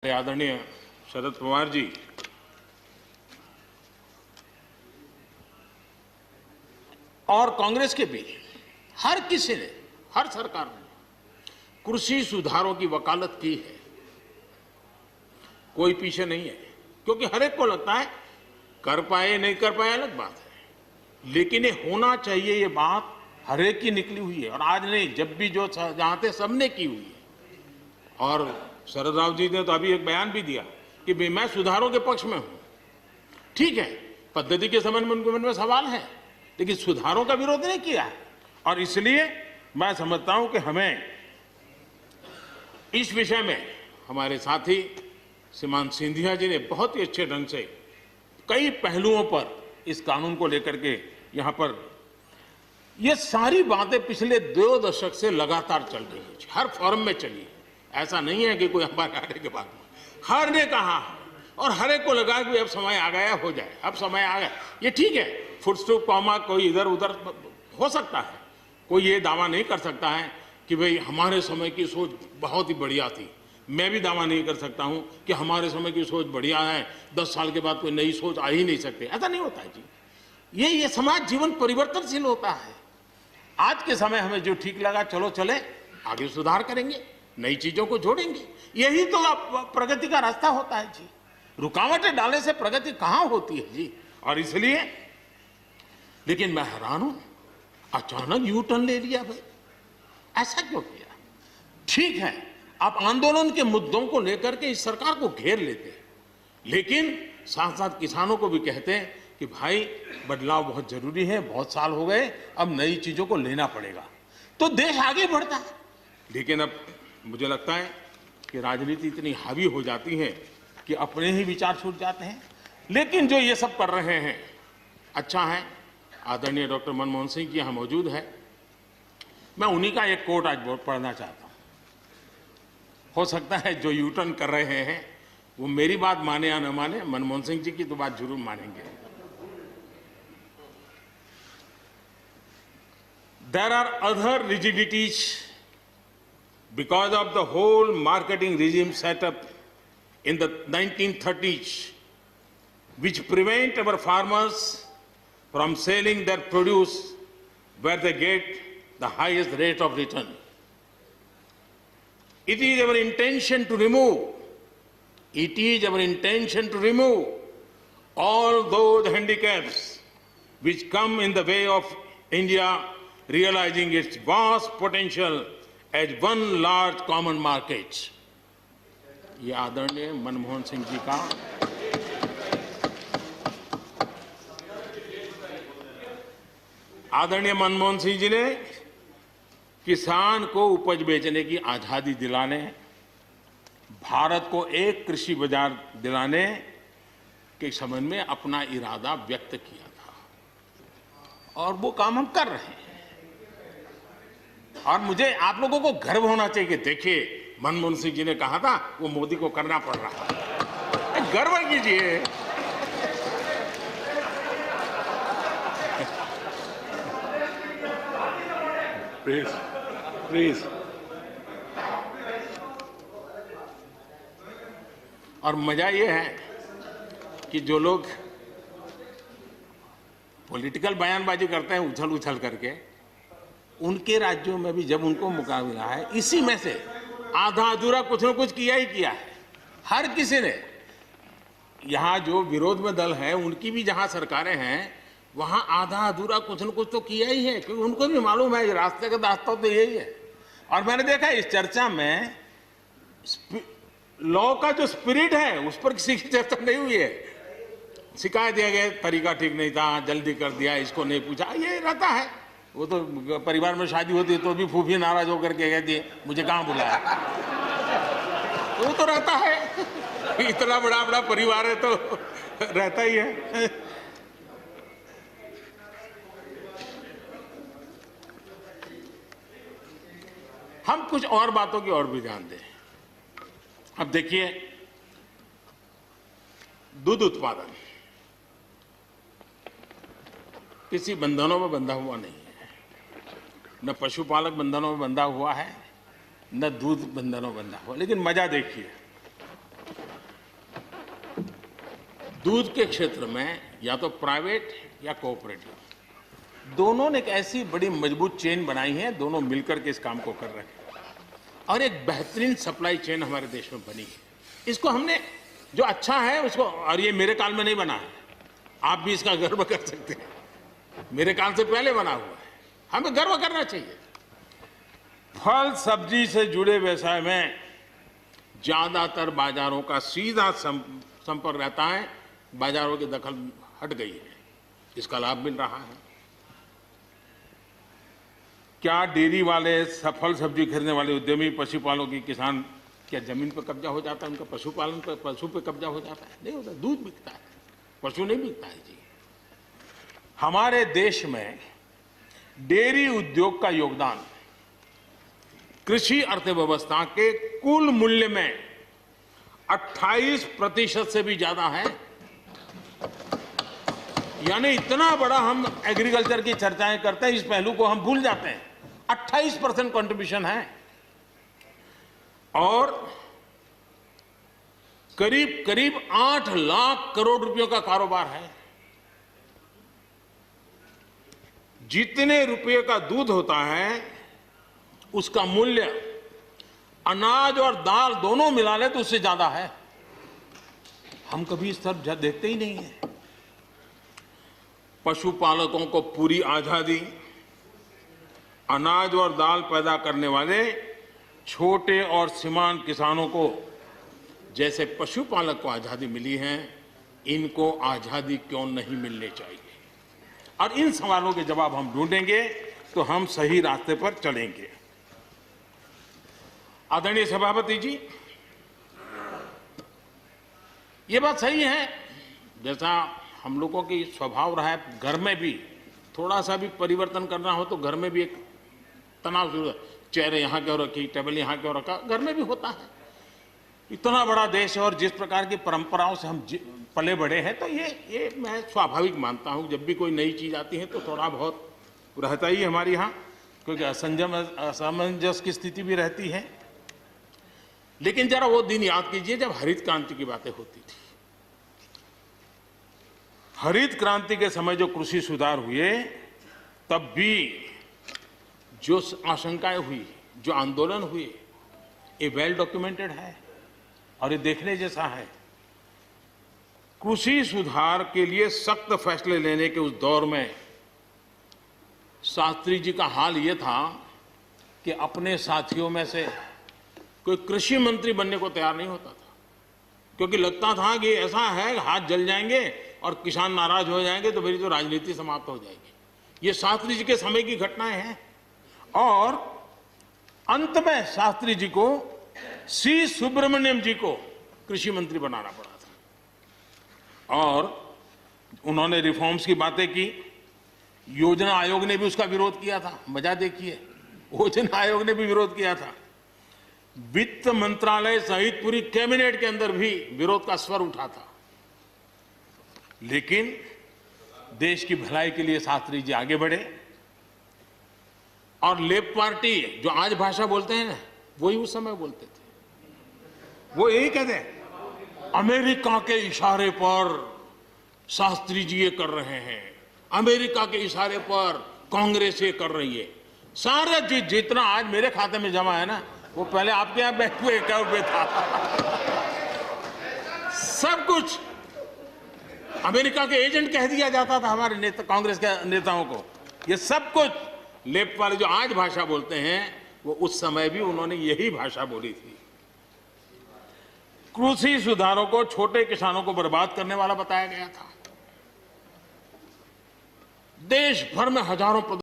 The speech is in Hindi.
आदरणीय शरद पवार जी, और कांग्रेस के भी हर किसी ने, हर सरकार ने कृषि सुधारों की वकालत की है। कोई पीछे नहीं है, क्योंकि हर एक को लगता है कर पाए नहीं कर पाए अलग बात है, लेकिन ये होना चाहिए, ये बात हर एक की निकली हुई है। और आज नहीं, जब भी जो जहां थे सबने की हुई है। और शरद राव जी ने तो अभी एक बयान भी दिया कि मैं सुधारों के पक्ष में हूं। ठीक है, पद्धति के संबंध में उनके मन में सवाल है, लेकिन सुधारों का विरोध नहीं किया है। और इसलिए मैं समझता हूं कि हमें इस विषय में हमारे साथी श्रीमान सिंधिया जी ने बहुत ही अच्छे ढंग से कई पहलुओं पर इस कानून को लेकर के यहां पर ये सारी बातें पिछले 2 दशक से लगातार चल रही है, हर फोरम में चली है। ऐसा नहीं है कि कोई हमारे आने के बाद हर ने कहा और हर एक को लगा कि अब समय आ गया, हो जाए, अब समय आ गया। ये ठीक है, फुट स्टॉप कॉमा कोई इधर उधर हो सकता है, कोई ये दावा नहीं कर सकता है कि भाई हमारे समय की सोच बहुत ही बढ़िया थी। मैं भी दावा नहीं कर सकता हूं कि हमारे समय की सोच बढ़िया है, 10 साल के बाद कोई नई सोच आ ही नहीं सकती। ऐसा नहीं होता है जी। ये समाज जीवन परिवर्तनशील होता है। आज के समय हमें जो ठीक लगा, चलो चले, आगे सुधार करेंगे, नई चीजों को जोड़ेंगे। यही तो प्रगति का रास्ता होता है जी। रुकावटें डालने से प्रगति कहां होती है जी। और इसलिए, लेकिन मैं हैरान हूं, अचानक यू टर्न ले लिया भाई, ऐसा क्यों किया? ठीक है, आप आंदोलन के मुद्दों को लेकर के इस सरकार को घेर लेते, लेकिन साथ साथ किसानों को भी कहते हैं कि भाई बदलाव बहुत जरूरी है, बहुत साल हो गए, अब नई चीजों को लेना पड़ेगा, तो देश आगे बढ़ता है। लेकिन अब मुझे लगता है कि राजनीति इतनी हावी हो जाती है कि अपने ही विचार छूट जाते हैं। लेकिन जो ये सब कर रहे हैं अच्छा है। आदरणीय डॉक्टर मनमोहन सिंह जी यहाँ मौजूद है, मैं उन्हीं का एक कोट आज पढ़ना चाहता हूँ। हो सकता है जो यू टर्न कर रहे हैं वो मेरी बात माने या न माने, मनमोहन सिंह जी की तो बात जरूर मानेंगे। There are other rigidities because of the whole marketing regime set up in the 1930s, which prevent our farmers from selling their produce where they get the highest rate of return. It is our intention to remove all those handicaps which come in the way of India realizing its vast potential as one large common market. ये आदरणीय मनमोहन सिंह जी का आदरणीय मनमोहन सिंह जी ने किसान को उपज बेचने की आजादी दिलाने, भारत को एक कृषि बाजार दिलाने के संबंध में अपना इरादा व्यक्त किया था, और वो काम हम कर रहे हैं। और मुझे आप लोगों को गर्व होना चाहिए कि देखिए, मनमोहन सिंह जी ने कहा था वो मोदी को करना पड़ रहा है, गर्व कीजिए। Please please. और मजा ये है कि जो लोग पॉलिटिकल बयानबाजी करते हैं उछल उछल करके, उनके राज्यों में भी जब उनको मुकाबला है, इसी में से आधा अधूरा कुछ न कुछ किया ही किया है हर किसी ने। यहां जो विरोध में दल है, उनकी भी जहां सरकारें हैं, वहां आधा अधूरा कुछ न कुछ तो किया ही है, क्योंकि उनको भी मालूम है रास्ते का रास्ता तो यही है। और मैंने देखा इस चर्चा में लॉ का जो स्पिरिट है उस पर किसी की चर्चा नहीं हुई है। शिकायत दिया गया तरीका ठीक नहीं था, जल्दी कर दिया, इसको नहीं पूछा, ये रहता है। वो तो परिवार में शादी होती है तो भी फूफी नाराज होकर के कहती है मुझे कहां बुलाया, वो तो रहता है। इतना बड़ा बड़ा परिवार है तो रहता ही है। हम कुछ और बातों की ओर भी ध्यान दें। अब देखिए, दूध उत्पादन किसी बंधनों में बंधा हुआ नहीं है, न पशुपालक बंधनों में बंधा हुआ है, न दूध बंधनों में बंधा हुआ। लेकिन मजा देखिए, दूध के क्षेत्र में या तो प्राइवेट या कोऑपरेटिव, दोनों ने एक ऐसी बड़ी मजबूत चेन बनाई है, दोनों मिलकर के इस काम को कर रहे हैं और एक बेहतरीन सप्लाई चेन हमारे देश में बनी है। इसको हमने जो अच्छा है उसको, और ये मेरे काल में नहीं बना है, आप भी इसका गर्व कर सकते हैं, मेरे काल से पहले बना हुआ है, हमें गर्व करना चाहिए। फल सब्जी से जुड़े व्यवसाय में ज्यादातर बाजारों का सीधा संपर्क रहता है, बाजारों की दखल हट गई है, इसका लाभ मिल रहा है। क्या डेयरी वाले, फल सब्जी खरीदने वाले उद्यमी, पशुपालकों की किसान, क्या जमीन पर कब्जा हो जाता है उनका? पशुपालन पर, पशु पे कब्जा हो जाता है? नहीं होता, दूध बिकता है, पशु नहीं बिकता है जी। हमारे देश में डेयरी उद्योग का योगदान कृषि अर्थव्यवस्था के कुल मूल्य में 28% से भी ज्यादा है। यानी इतना बड़ा हम एग्रीकल्चर की चर्चाएं करते हैं, इस पहलू को हम भूल जाते हैं। 28% कंट्रीब्यूशन है और करीब करीब 8 लाख करोड़ रुपयों का कारोबार है। जितने रुपये का दूध होता है उसका मूल्य अनाज और दाल दोनों मिला ले तो उससे ज्यादा है। हम कभी इस तरफ देखते ही नहीं है। पशुपालकों को पूरी आजादी, अनाज और दाल पैदा करने वाले छोटे और सीमांत किसानों को जैसे पशुपालक को आजादी मिली है, इनको आजादी क्यों नहीं मिलनी चाहिए? और इन सवालों के जवाब हम ढूंढेंगे तो हम सही रास्ते पर चलेंगे। आदरणीय सभापति जी, ये बात सही है, जैसा हम लोगों की स्वभाव रहा है, घर में भी थोड़ा सा भी परिवर्तन करना हो तो घर में भी एक तनाव शुरू, चेयर यहाँ क्यों रखी, टेबल यहाँ क्यों रखा, घर में भी होता है। इतना बड़ा देश और जिस प्रकार की परंपराओं से हम पले बड़े हैं, तो ये मैं स्वाभाविक मानता हूँ। जब भी कोई नई चीज आती है तो थोड़ा बहुत रहता ही हमारे यहाँ, क्योंकि असमंजस की स्थिति भी रहती है। लेकिन जरा वो दिन याद कीजिए जब हरित क्रांति की बातें होती थी। हरित क्रांति के समय जो कृषि सुधार हुए, तब भी जो आशंकाएं हुई, जो आंदोलन हुए, ये वेल डॉक्यूमेंटेड है और ये देखने जैसा है। कृषि सुधार के लिए सख्त फैसले लेने के उस दौर में शास्त्री जी का हाल ये था कि अपने साथियों में से कोई कृषि मंत्री बनने को तैयार नहीं होता था, क्योंकि लगता था कि ऐसा है हाथ जल जाएंगे और किसान नाराज हो जाएंगे तो मेरी तो राजनीति समाप्त हो जाएगी। ये शास्त्री जी के समय की घटनाएं हैं। और अंत में शास्त्री जी को सी सुब्रमण्यम जी को कृषि मंत्री बनाना पड़ा था और उन्होंने रिफॉर्म्स की बातें की। योजना आयोग ने भी उसका विरोध किया था। मजा देखिए, योजना आयोग ने भी विरोध किया था। वित्त मंत्रालय सहित पूरी कैबिनेट के अंदर भी विरोध का स्वर उठा था। लेकिन देश की भलाई के लिए शास्त्री जी आगे बढ़े और लेफ्ट पार्टी जो आज भाषा बोलते हैं ना, वही उस समय बोलते थे। वो यही कहते हैं, अमेरिका के इशारे पर शास्त्री जी ये कर रहे हैं, अमेरिका के इशारे पर कांग्रेस ये कर रही है। सारा जितना आज मेरे खाते में जमा है ना, वो पहले आपके यहाँ बैंक में अकाउंट में था। सब कुछ अमेरिका के एजेंट कह दिया जाता था हमारे नेता, कांग्रेस के नेताओं को। ये सब कुछ लेफ्ट वाले जो आज भाषा बोलते हैं, वो उस समय भी उन्होंने यही भाषा बोली थी। कृषि सुधारों को छोटे किसानों को बर्बाद करने वाला बताया गया था। देश भर में हजारों